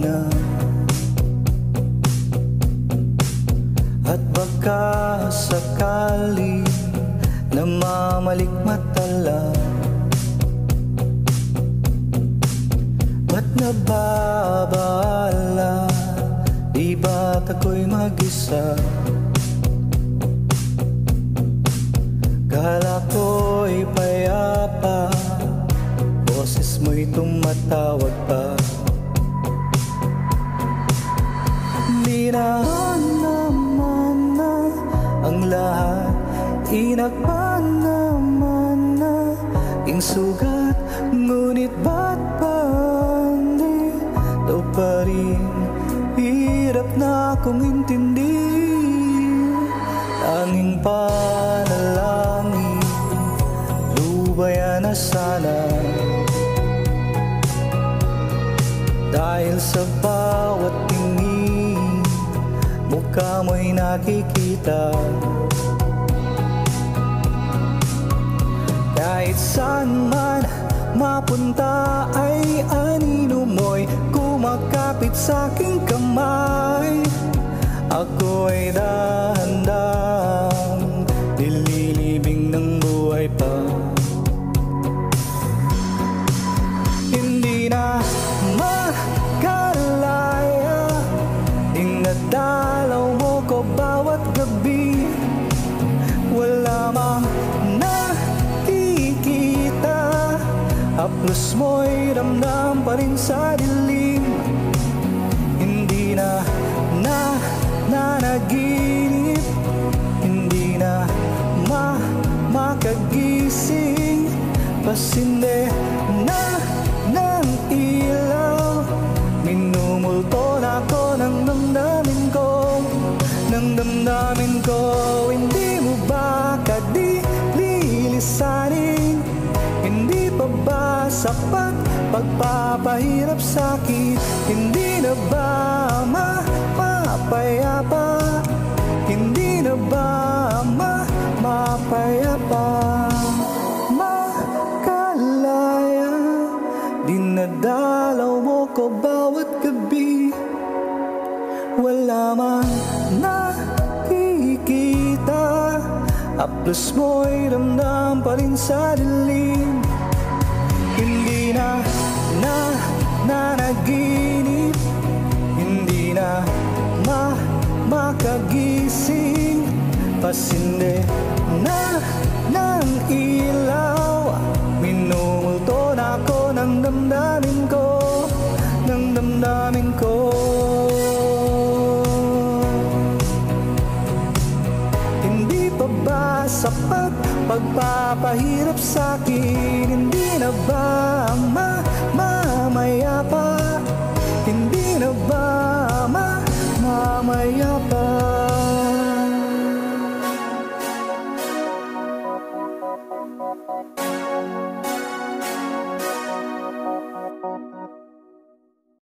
na. At baka sakali na mamalikmatala, ba't nababala? Di ba't ako'y mag-isa? Kala ko'y payapa, boses mo'y tumatawag pa. Di na naman na ang lahat, inakpan naman na ing sugat. Ngunit ba't pa di daw pa rin? Hirap na akong intindi. Tanging panalangin, lubayan na sana. Dahil sa bawat tingin, mukha mo'y nakikita. Kahit saan man mapunta ay anino mo'y kumakapit sa aking kamay. Ako'y dahan-dahang nililibing ng buhay pa. Hindi na makalaya, dinadalaw mo ko bawat gabi. Wala mang nakikita, haplos mo'y ramdam pa rin sa dilim. Hindi na nanaginip, hindi na makagising. Pasinde na ng ilaw, minumulto na ako ng damdamin ko, ng damdamin ko. Hindi mo ba kadililisanin? Hindi pa ba sapat pagpapahirap sa'kin? Hindi na ba mapayapa? Hindi na ba mapayapa? Makalaya, dinadalaw mo ko bawat gabi. Wala man nakikita, haplos mo'y ramdam pa rin sa dilim. Hindi na nanaginip, hindi na makagising. Pasinde na ng ilaw, minumulto na ako ng damdamin ko, ng damdamin ko. Hindi pa ba sapat pagpapahirap sa'kin? Hindi na ba